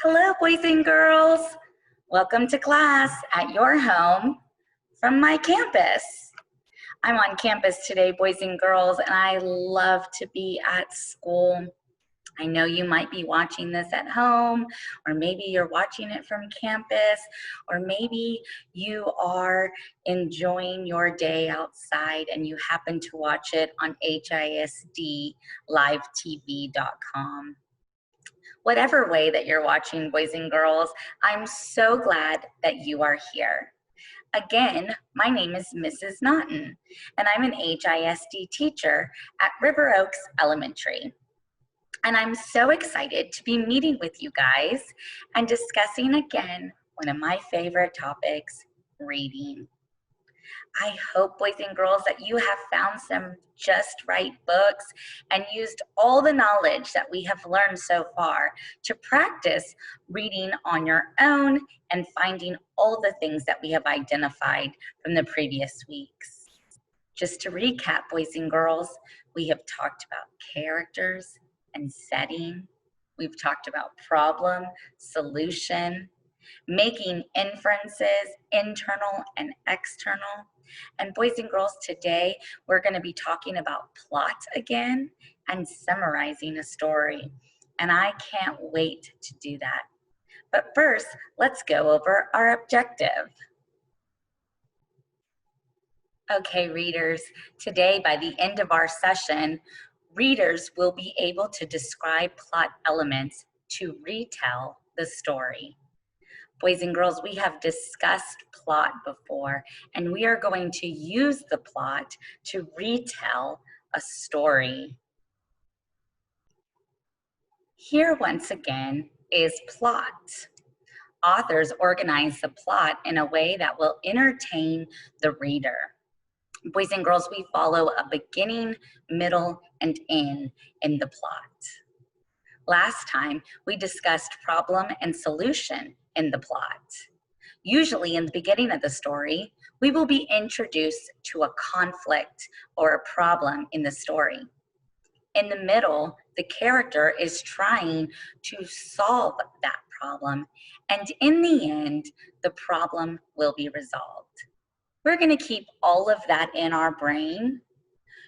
Hello, boys and girls. Welcome to class at your home from my campus. I'm on campus today, boys and girls, and I love to be at school. I know you might be watching this at home, or maybe you're watching it from campus, or maybe you are enjoying your day outside and you happen to watch it on HISDlivetv.com. Whatever way that you're watching, boys and girls, I'm so glad that you are here. Again, my name is Mrs. Notton, and I'm an HISD teacher at River Oaks Elementary. And I'm so excited to be meeting with you guys and discussing again one of my favorite topics, reading. I hope, boys and girls, that you have found some just right books and used all the knowledge that we have learned so far to practice reading on your own and finding all the things that we have identified from the previous weeks. Just to recap, boys and girls, we have talked about characters and setting. We've talked about problem, solution, making inferences, internal and external. And boys and girls, today we're going to be talking about plot again and summarizing a story. And I can't wait to do that. But first, let's go over our objective. Okay, readers, today by the end of our session, readers will be able to describe plot elements to retell the story. Boys and girls, we have discussed plot before, and we are going to use the plot to retell a story. Here, once again, is plot. Authors organize the plot in a way that will entertain the reader. Boys and girls, we follow a beginning, middle, and end in the plot. Last time, we discussed problem and solution in the plot. Usually in the beginning of the story, we will be introduced to a conflict or a problem in the story. In the middle, the character is trying to solve that problem, and in the end, the problem will be resolved. We're going to keep all of that in our brain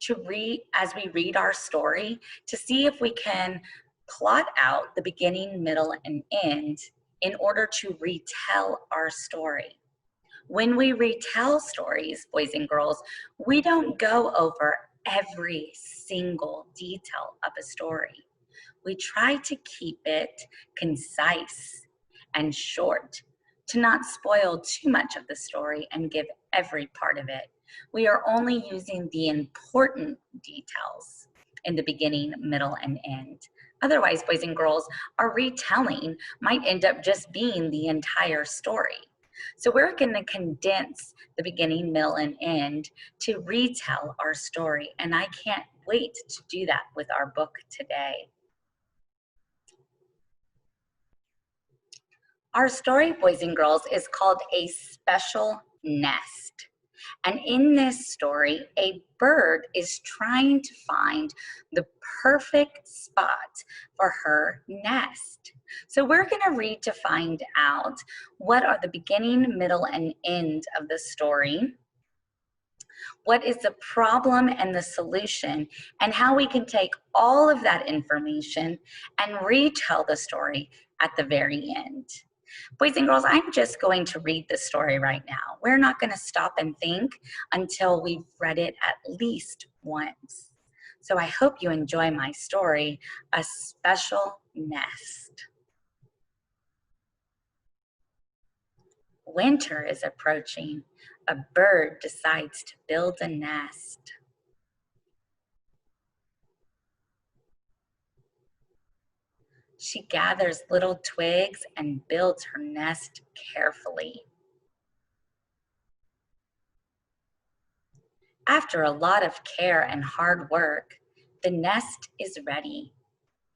to read as we read our story to see if we can plot out the beginning, middle, and end in order to retell our story. When we retell stories, boys and girls, we don't go over every single detail of a story. We try to keep it concise and short to not spoil too much of the story and give every part of it. We are only using the important details in the beginning, middle, and end. Otherwise, boys and girls, our retelling might end up just being the entire story. So we're going to condense the beginning, middle, and end to retell our story. And I can't wait to do that with our book today. Our story, boys and girls, is called A Special Nest. And in this story, a bird is trying to find the perfect spot for her nest. So we're going to read to find out what are the beginning, middle, and end of the story, what is the problem and the solution, and how we can take all of that information and retell the story at the very end. Boys and girls, I'm just going to read the story right now. We're not going to stop and think until we've read it at least once. So I hope you enjoy my story, A Special Nest. Winter is approaching. A bird decides to build a nest. She gathers little twigs and builds her nest carefully. After a lot of care and hard work, the nest is ready.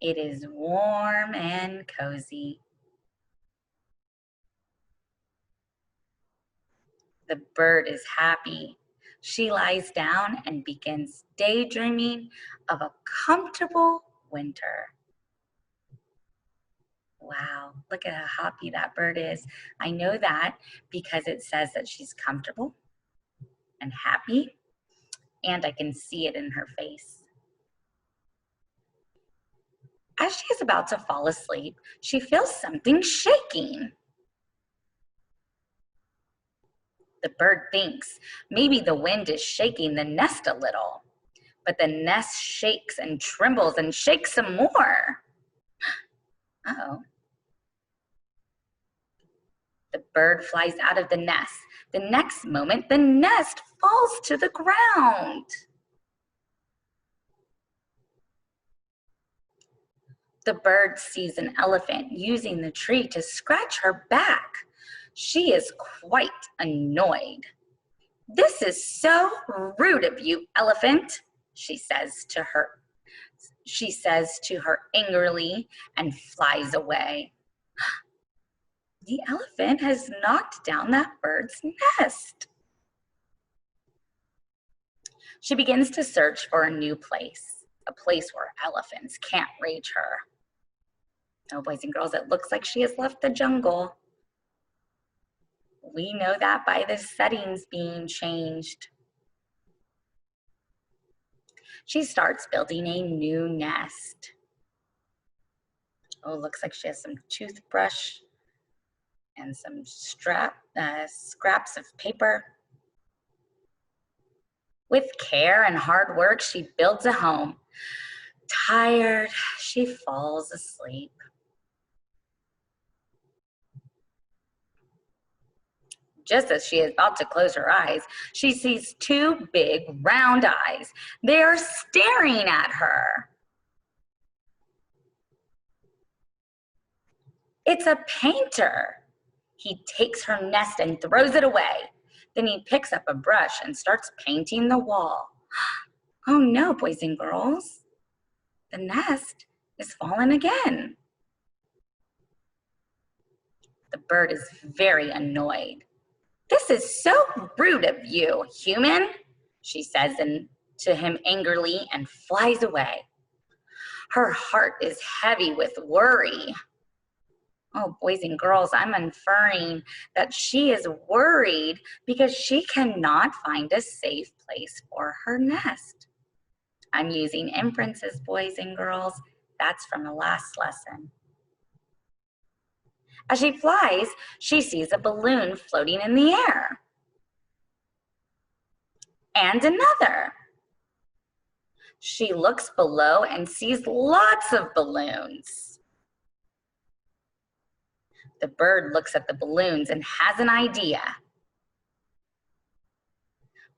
It is warm and cozy. The bird is happy. She lies down and begins daydreaming of a comfortable winter. Wow, look at how happy that bird is. I know that because it says that she's comfortable and happy, and I can see it in her face. As she is about to fall asleep, she feels something shaking. The bird thinks maybe the wind is shaking the nest a little, but the nest shakes and trembles and shakes some more. Uh-oh. The bird flies out of the nest. The next moment, the nest falls to the ground. The bird sees an elephant using the tree to scratch her back. She is quite annoyed. "This is so rude of you, elephant," she says to her. She says to her angrily and flies away. The elephant has knocked down that bird's nest. She begins to search for a new place, a place where elephants can't reach her. Oh, boys and girls, it looks like she has left the jungle. We know that by the settings being changed. She starts building a new nest. Oh, looks like she has some toothbrush and some scraps of paper. With care and hard work, she builds a home. Tired, she falls asleep. Just as she is about to close her eyes, she sees two big round eyes. They are staring at her. It's a painter. He takes her nest and throws it away. Then he picks up a brush and starts painting the wall. Oh no, boys and girls. The nest is fallen again. The bird is very annoyed. "This is so rude of you, human," she says to him angrily and flies away. Her heart is heavy with worry. Oh, boys and girls, I'm inferring that she is worried because she cannot find a safe place for her nest. I'm using inferences, boys and girls. That's from the last lesson. As she flies, she sees a balloon floating in the air. And another. She looks below and sees lots of balloons. The bird looks at the balloons and has an idea.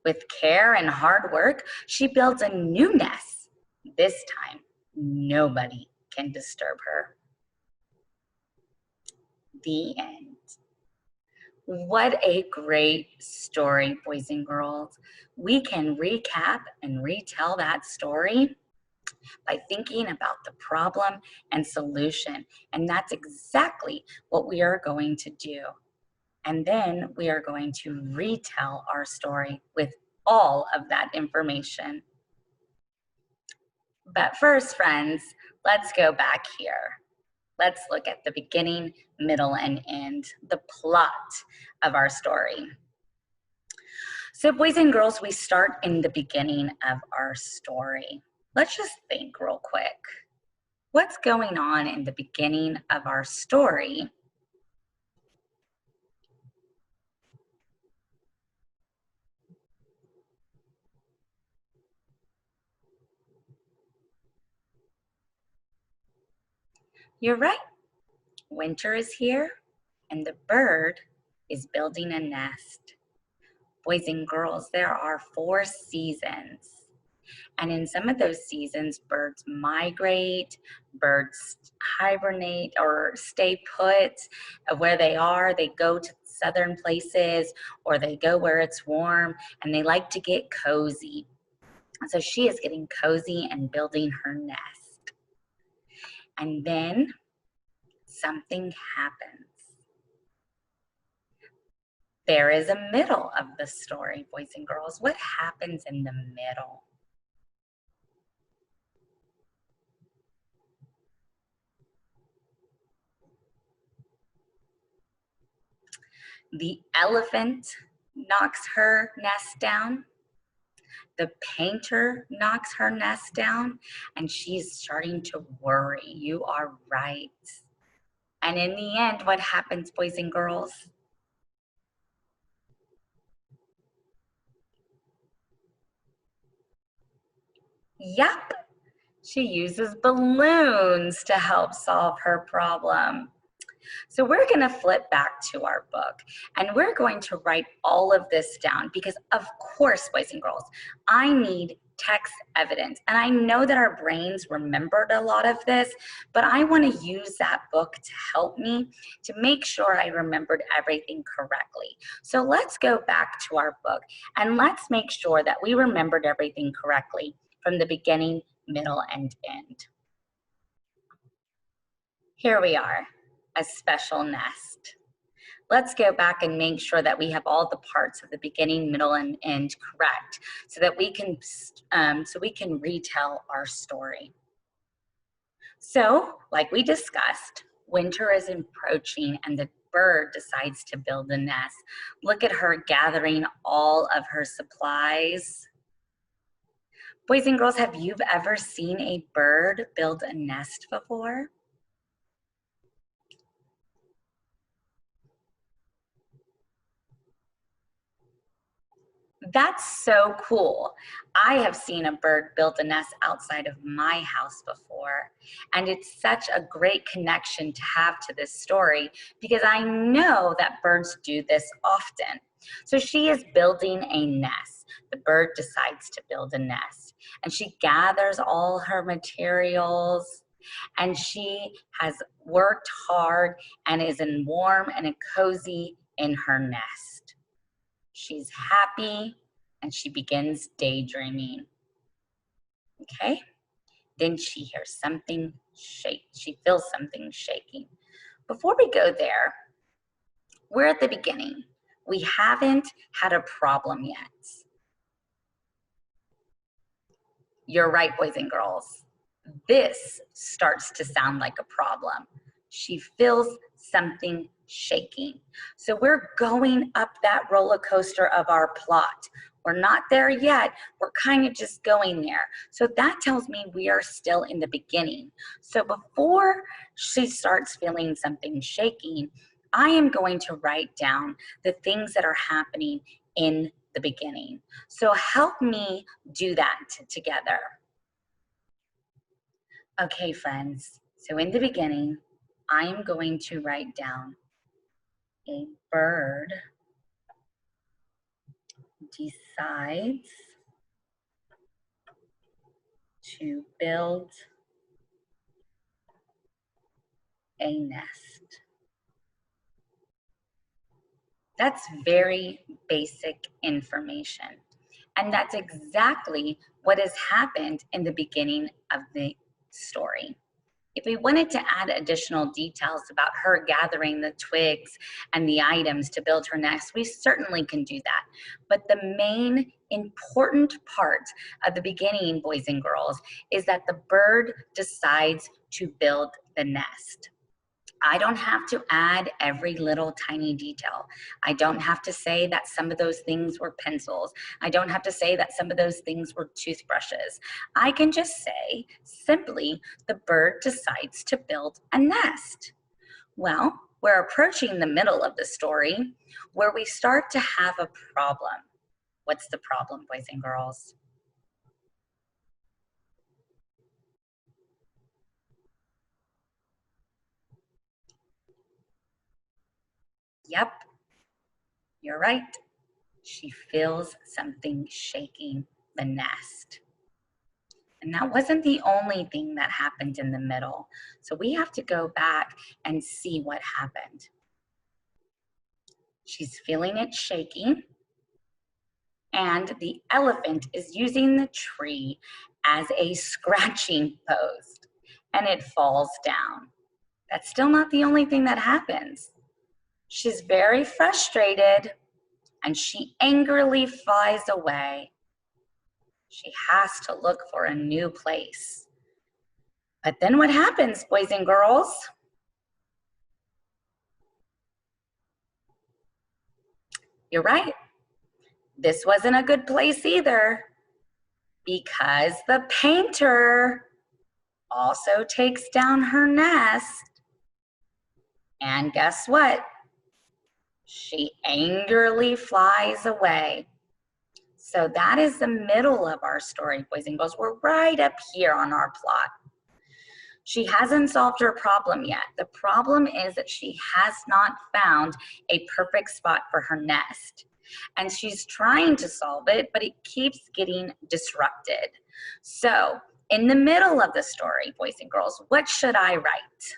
With care and hard work, she builds a new nest. This time, nobody can disturb her. The end. What a great story, boys and girls. We can recap and retell that story by thinking about the problem and solution. And that's exactly what we are going to do. And then we are going to retell our story with all of that information. But first, friends, let's go back here. Let's look at the beginning, middle, and end, the plot of our story. So, boys and girls, we start in the beginning of our story. Let's just think real quick. What's going on in the beginning of our story? You're right. Winter is here, and the bird is building a nest. Boys and girls, there are 4 seasons. And in some of those seasons, birds migrate, birds hibernate or stay put where they are. They go to southern places or they go where it's warm and they like to get cozy. So she is getting cozy and building her nest. And then something happens. There is a middle of the story, boys and girls. What happens in the middle? The elephant knocks her nest down. The painter knocks her nest down, and she's starting to worry. You are right. And in the end, what happens, boys and girls? Yep, she uses balloons to help solve her problem. So we're going to flip back to our book and we're going to write all of this down because, of course, boys and girls, I need text evidence. And I know that our brains remembered a lot of this, but I want to use that book to help me to make sure I remembered everything correctly. So let's go back to our book and let's make sure that we remembered everything correctly from the beginning, middle, and end. Here we are, a special nest. Let's go back and make sure that we have all the parts of the beginning, middle, and end correct so that we can retell our story. So, like we discussed, winter is approaching and the bird decides to build a nest. Look at her gathering all of her supplies. Boys and girls, have you ever seen a bird build a nest before? That's so cool. I have seen a bird build a nest outside of my house before, and it's such a great connection to have to this story because I know that birds do this often. So she is building a nest. The bird decides to build a nest, and she gathers all her materials, and she has worked hard and is in warm and cozy in her nest. She's happy and she begins daydreaming. Okay? Then she hears something shake. She feels something shaking. Before we go there, we're at the beginning. We haven't had a problem yet. You're right, boys and girls. This starts to sound like a problem. She feels something shaking. So we're going up that roller coaster of our plot. We're not there yet. We're kind of just going there. So that tells me we are still in the beginning. So before she starts feeling something shaking, I am going to write down the things that are happening in the beginning. So help me do that together. Okay, friends. So in the beginning, I am going to write down a bird decides to build a nest. That's very basic information. And that's exactly what has happened in the beginning of the story. If we wanted to add additional details about her gathering the twigs and the items to build her nest, we certainly can do that. But the main important part of the beginning, boys and girls, is that the bird decides to build the nest. I don't have to add every little tiny detail. I don't have to say that some of those things were pencils. I don't have to say that some of those things were toothbrushes. I can just say simply the bird decides to build a nest. Well, we're approaching the middle of the story where we start to have a problem. What's the problem, boys and girls? Yep, you're right. She feels something shaking the nest. And that wasn't the only thing that happened in the middle. So we have to go back and see what happened. She's feeling it shaking, and the elephant is using the tree as a scratching post, and it falls down. That's still not the only thing that happens. She's very frustrated, and she angrily flies away. She has to look for a new place. But then what happens, boys and girls? You're right. This wasn't a good place either, because the painter also takes down her nest. And guess what? She angrily flies away. So that is the middle of our story, boys and girls. We're right up here on our plot. She hasn't solved her problem yet. The problem is that she has not found a perfect spot for her nest. And she's trying to solve it, but it keeps getting disrupted. So in the middle of the story, boys and girls, what should I write?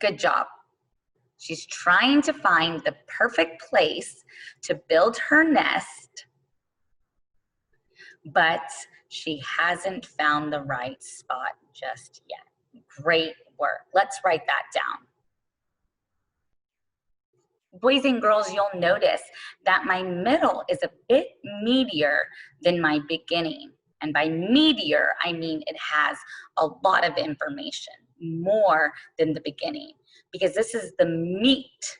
Good job. She's trying to find the perfect place to build her nest, but she hasn't found the right spot just yet. Great work. Let's write that down. Boys and girls, you'll notice that my middle is a bit meatier than my beginning. And by meatier, I mean it has a lot of information, more than the beginning, because this is the meat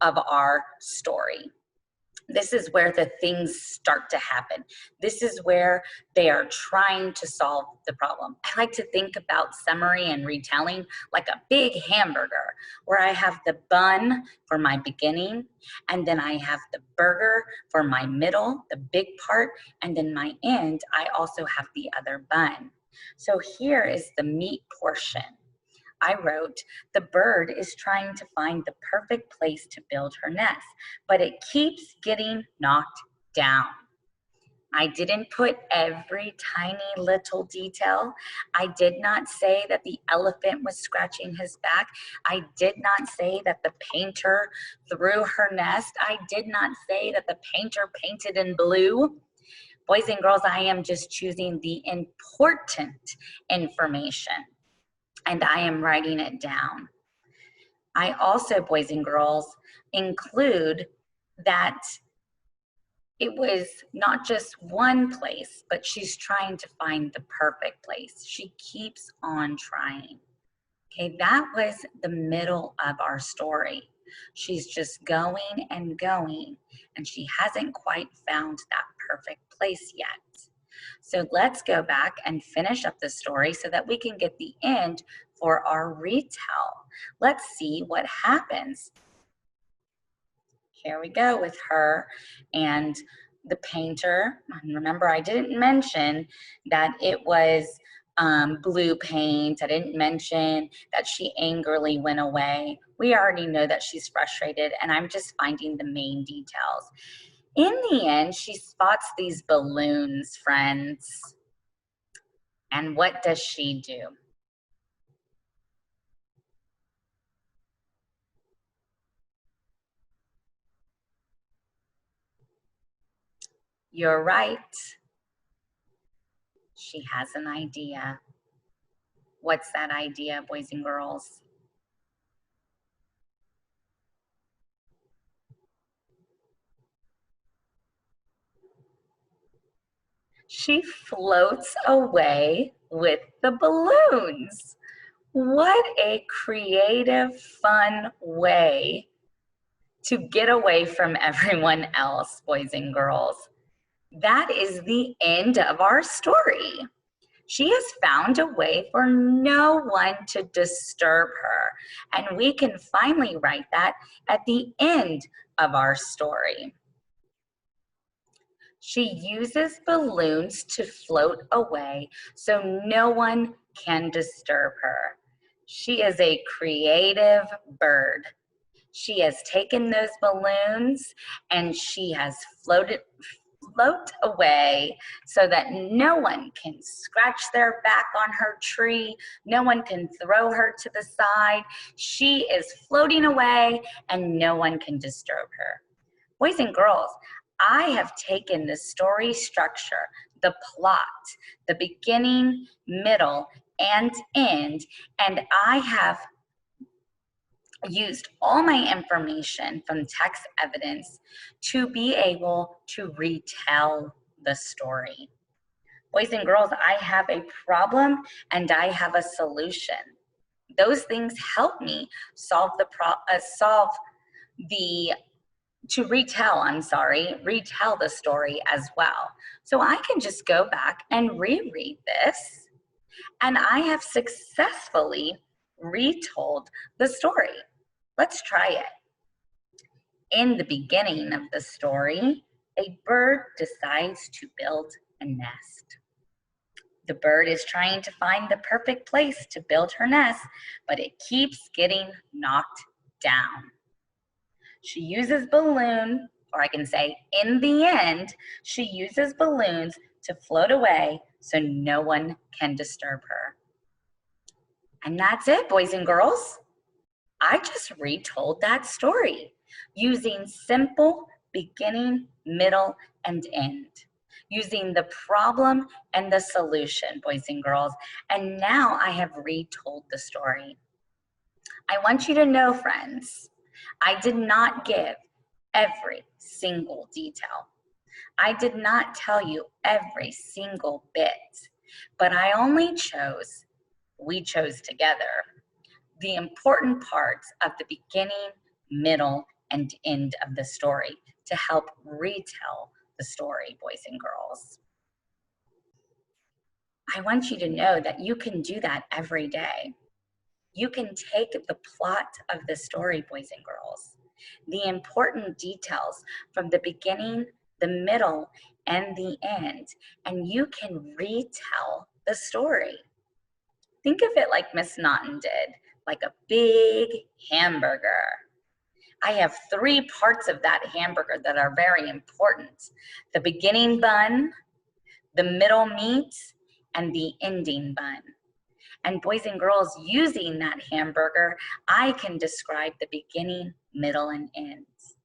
of our story. This is where the things start to happen. This is where they are trying to solve the problem. I like to think about summary and retelling like a big hamburger, where I have the bun for my beginning, and then I have the burger for my middle, the big part, and then my end, I also have the other bun. So here is the meat portion. I wrote, the bird is trying to find the perfect place to build her nest, but it keeps getting knocked down. I didn't put every tiny little detail. I did not say that the elephant was scratching his back. I did not say that the painter threw her nest. I did not say that the painter painted in blue. Boys and girls, I am just choosing the important information, and I am writing it down. I also, boys and girls, include that it was not just one place, but she's trying to find the perfect place. She keeps on trying. Okay, that was the middle of our story. She's just going and going, and she hasn't quite found that perfect place yet. So let's go back and finish up the story so that we can get the end for our retell. Let's see what happens. Here we go with her and the painter. Remember, I didn't mention that it was blue paint. I didn't mention that she angrily went away. We already know that she's frustrated, and I'm just finding the main details. In the end, she spots these balloons, friends. And what does she do? You're right. She has an idea. What's that idea, boys and girls? She floats away with the balloons. What a creative, fun way to get away from everyone else, boys and girls. That is the end of our story. She has found a way for no one to disturb her. And we can finally write that at the end of our story. She uses balloons to float away so no one can disturb her. She is a creative bird. She has taken those balloons and she has float away so that no one can scratch their back on her tree. No one can throw her to the side. She is floating away and no one can disturb her. Boys and girls, I have taken the story structure, the plot, the beginning, middle, and end, and I have used all my information from text evidence to be able to retell the story. Boys and girls, I have a problem and I have a solution. Those things help me retell the story as well. So I can just go back and reread this, and I have successfully retold the story. Let's try it. In the beginning of the story, a bird decides to build a nest. The bird is trying to find the perfect place to build her nest, but it keeps getting knocked down. She uses balloon, or I can say in the end, she uses balloons to float away so no one can disturb her. And that's it, boys and girls. I just retold that story using simple beginning, middle, and end. Using the problem and the solution, boys and girls. And now I have retold the story. I want you to know, friends, I did not give every single detail. I did not tell you every single bit, but we chose together the important parts of the beginning, middle, and end of the story to help retell the story, boys and girls. I want you to know that you can do that every day. You can take the plot of the story, boys and girls, the important details from the beginning, the middle, and the end, and you can retell the story. Think of it like Miss Notton did, like a big hamburger. I have 3 parts of that hamburger that are very important: the beginning bun, the middle meat, and the ending bun. And boys and girls, using that hamburger, I can describe the beginning, middle, and ends.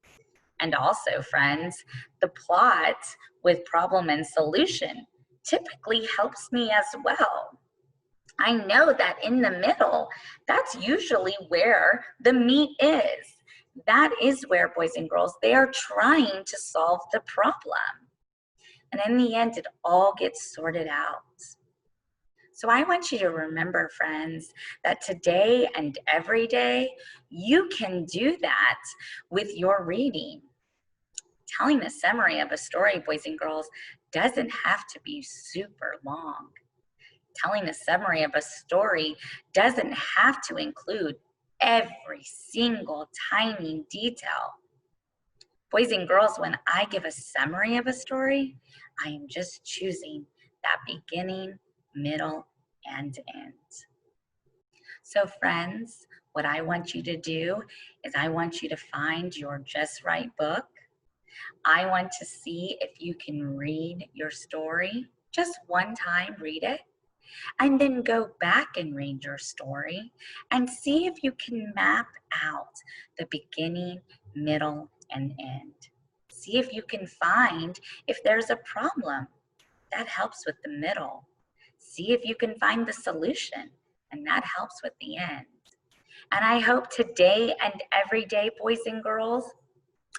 And also, friends, the plot with problem and solution typically helps me as well. I know that in the middle, that's usually where the meat is. That is where, boys and girls, they are trying to solve the problem. And in the end, it all gets sorted out. So I want you to remember, friends, that today and every day, you can do that with your reading. Telling a summary of a story, boys and girls, doesn't have to be super long. Telling a summary of a story doesn't have to include every single tiny detail. Boys and girls, when I give a summary of a story, I am just choosing that beginning, middle, and end. So friends, what I want you to do is I want you to find your Just Right book. I want to see if you can read your story just one time, read it, and then go back and read your story and see if you can map out the beginning, middle, and end. See if you can find if there's a problem. That helps with the middle. See if you can find the solution, and that helps with the end. And I hope today and every day, boys and girls,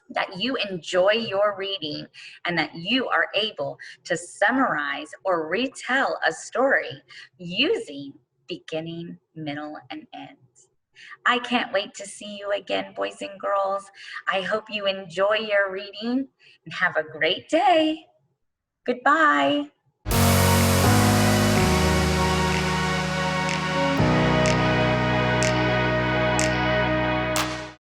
that you enjoy your reading and that you are able to summarize or retell a story using beginning, middle, and end. I can't wait to see you again, boys and girls. I hope you enjoy your reading and have a great day. Goodbye.